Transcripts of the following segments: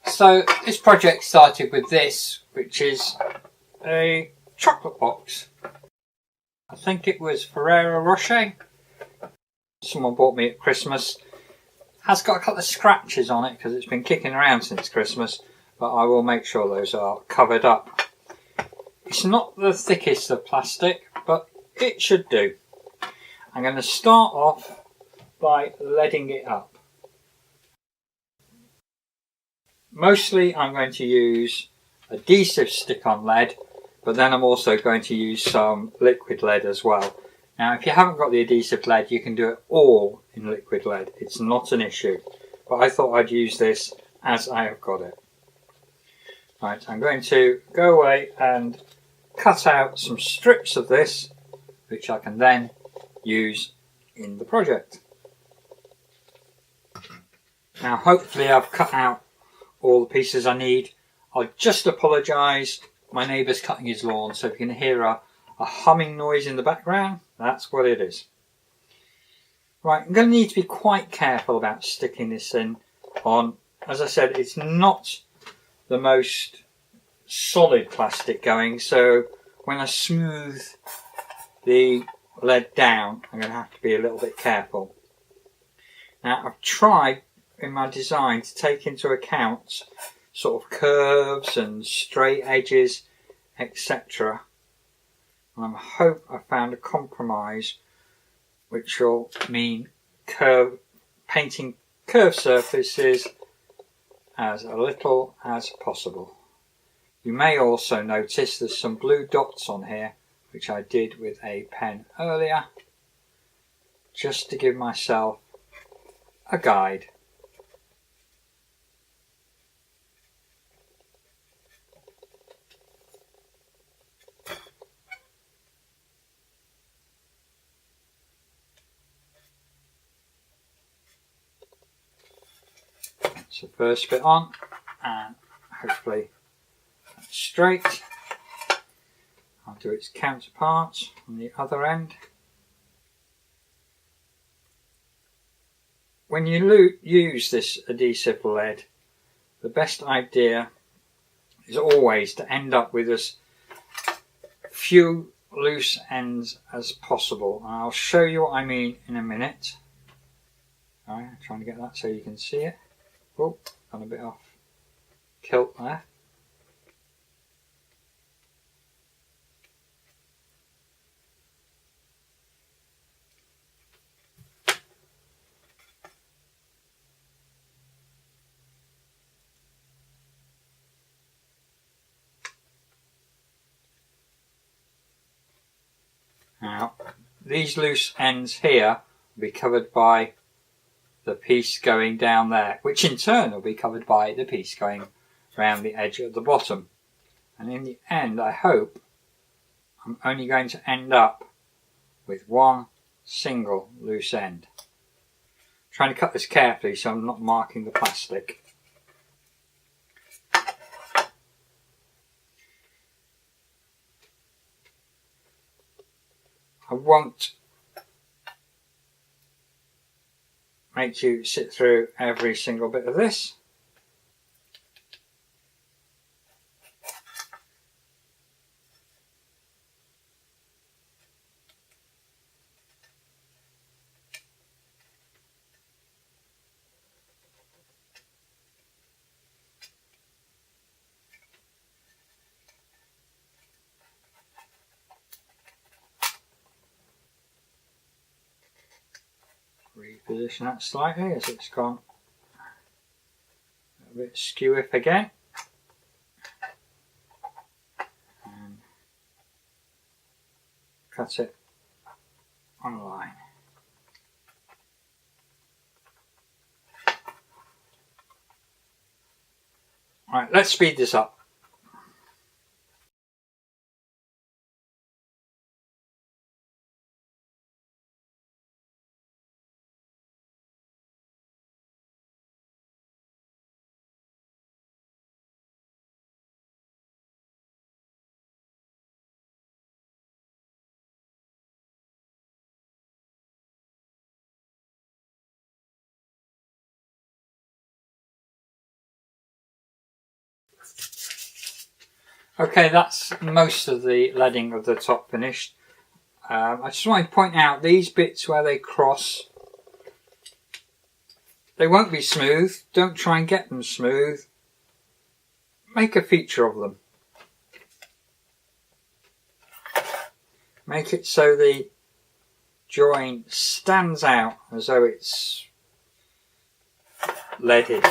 So this project started with this, which is a chocolate box. I think it was Ferrero Rocher. Someone bought me at Christmas. Has got a couple of scratches on it because it's been kicking around since Christmas, but I will make sure those are covered up. It's not the thickest of plastic, but it should do. I'm going to start off by leading it up. Mostly I'm going to use adhesive stick-on lead, but then I'm also going to use some liquid lead as well. Now if you haven't got the adhesive lead, you can do it all in liquid lead. It's not an issue, but I thought I'd use this as I have got it. Right, I'm going to go away and cut out some strips of this, which I can then use in the project. Now hopefully I've cut out all the pieces I need. I'll just apologise, my neighbour's cutting his lawn, so if you can hear a humming noise in the background, that's what it is. Right, I'm going to need to be quite careful about sticking this in on. As I said, it's not the most solid plastic going, so when I smooth the lead down, I'm going to have to be a little bit careful. Now I've tried in my design to take into account sort of curves and straight edges, etc. And I hope I found a compromise which will mean painting curved surfaces as little as possible. You may also notice there's some blue dots on here, which I did with a pen earlier, just to give myself a guide. So first bit on, and hopefully that's straight. I'll do its counterpart on the other end. When you use this adhesive lead, the best idea is always to end up with as few loose ends as possible. And I'll show you what I mean in a minute. Alright, I'm trying to get that so you can see it. Oh, gone a bit off kilt there. Now, these loose ends here will be covered by the piece going down there, which in turn will be covered by the piece going around the edge at the bottom. And in the end, I hope I'm only going to end up with one single loose end. I'm trying to cut this carefully so I'm not marking the plastic. I won't make you sit through every single bit of this. Reposition that slightly as it's gone a bit skew-if again. And cut it on a line. Right, let's speed this up. Okay, that's most of the leading of the top finished. I just want to point out these bits where they cross, they won't be smooth. Don't try and get them smooth. Make a feature of them. Make it so the join stands out as though it's leaded.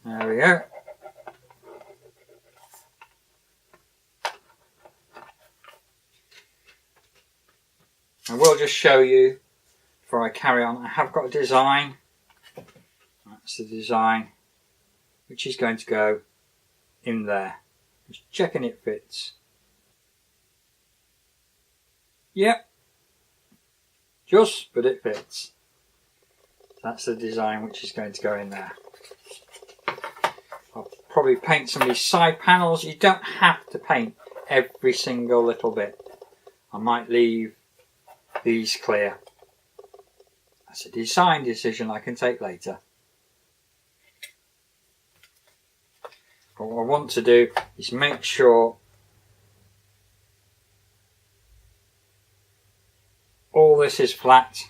There we go. I will just show you before I carry on. I have got a design. That's the design which is going to go in there. Just checking it fits. Yep. But it fits. That's the design which is going to go in there. I'll probably paint some of these side panels. You don't have to paint every single little bit. I might leave these clear. That's a design decision I can take later. What I want to do is make sure all this is flat.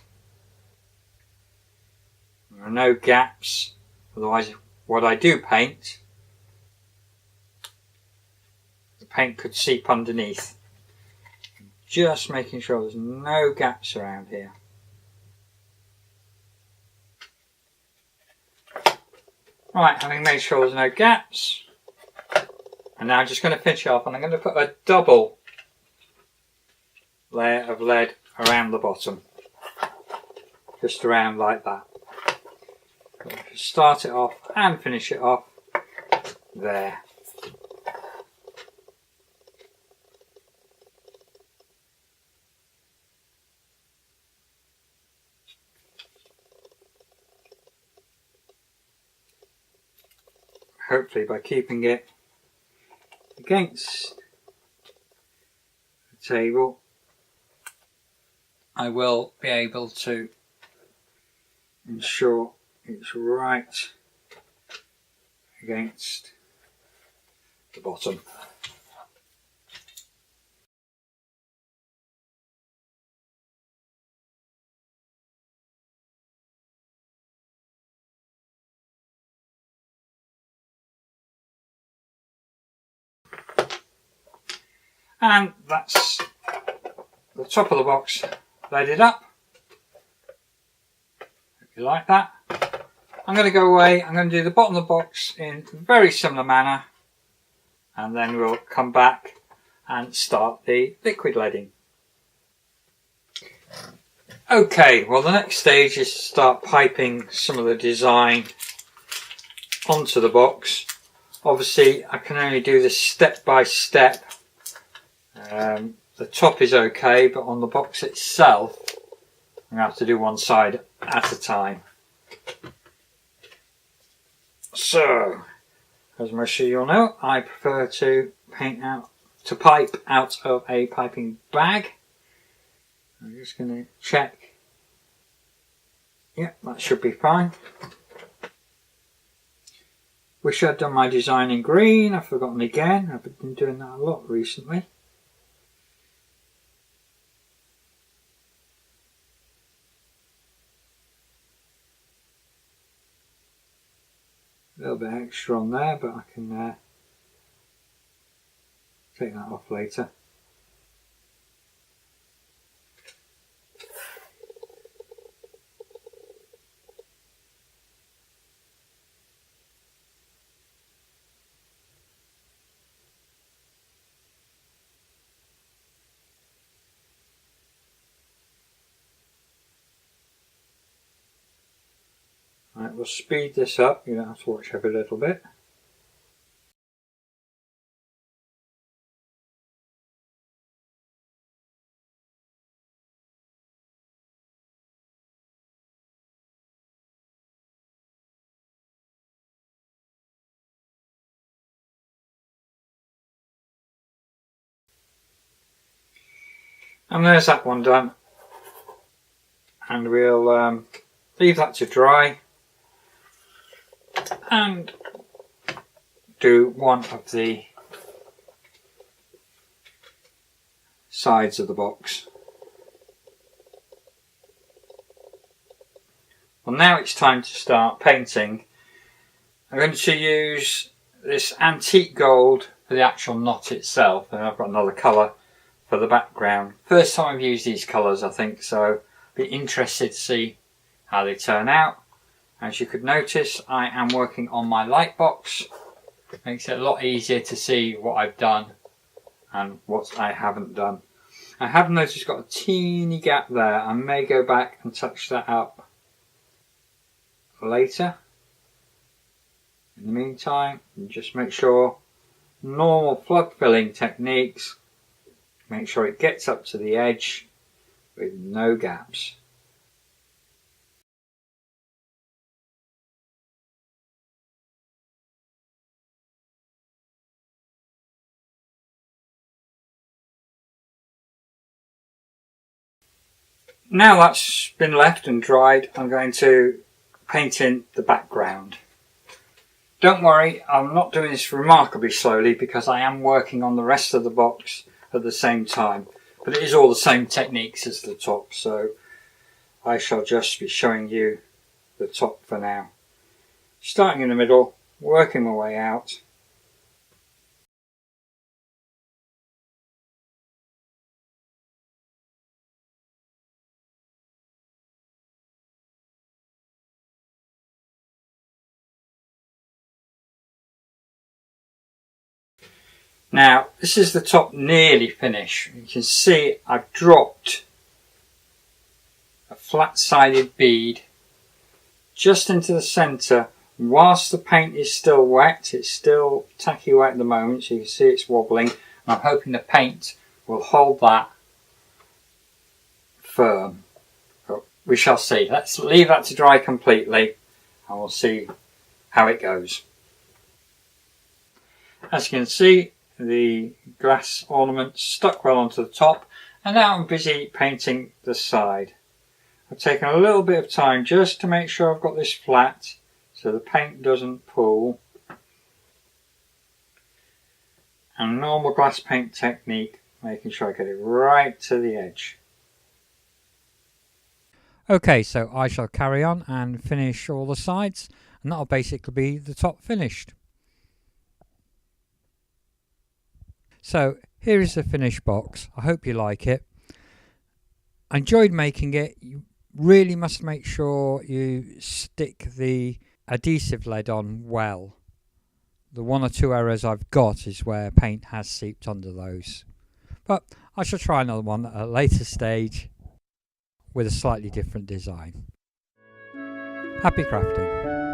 There are no gaps, otherwise what I do paint, the paint could seep underneath. Just making sure there's no gaps around here. Right, having made sure there's no gaps, and now I'm just going to finish off, and I'm going to put a double layer of lead around the bottom. Just around like that. Start it off and finish it off there. Hopefully by keeping it against the table, I will be able to ensure it's right against the bottom. And that's the top of the box leaded up. If you like that. I'm going to go away, I'm going to do the bottom of the box in a very similar manner, and then we'll come back and start the liquid leading. Okay, well the next stage is to start piping some of the design onto the box. Obviously I can only do this step by step. The top is okay, but on the box itself I'm going to have to do one side at a time. So, as most of you all know, I prefer to pipe out of a piping bag. I'm just going to check. Yep, that should be fine. Wish I'd done my design in green. I've forgotten again. I've been doing that a lot recently. A little bit extra on there, but I can take that off later. Right, we'll speed this up. You don't have to watch every little bit. And there's that one done. and we'll leave that to dry and do one of the sides of the box. Well, now it's time to start painting. I'm going to use this antique gold for the actual knot itself, and I've got another colour for the background. First time I've used these colours, I think, so be interested to see how they turn out. As you could notice, I am working on my light box. Makes it a lot easier to see what I've done and what I haven't done. I have noticed got a teeny gap there. I may go back and touch that up later. In the meantime, just make sure normal flood filling techniques, make sure it gets up to the edge with no gaps. Now that's been left and dried, I'm going to paint in the background. Don't worry, I'm not doing this remarkably slowly because I am working on the rest of the box at the same time. But it is all the same techniques as the top, so I shall just be showing you the top for now. Starting in the middle, working my way out. Now, this is the top nearly finished. You can see I've dropped a flat-sided bead just into the centre whilst the paint is still wet. It's still tacky wet at the moment, so you can see it's wobbling. And I'm hoping the paint will hold that firm. But we shall see. Let's leave that to dry completely and we'll see how it goes. As you can see, the glass ornament stuck well onto the top, and now I'm busy painting the side. I've taken a little bit of time just to make sure I've got this flat so the paint doesn't pool. And normal glass paint technique, making sure I get it right to the edge. Okay, so I shall carry on and finish all the sides, and that'll basically be the top finished. So here is the finished box. I hope you like it. I enjoyed making it. You really must make sure you stick the adhesive lead on well. The one or two errors I've got is where paint has seeped under those. But I shall try another one at a later stage with a slightly different design. Happy crafting.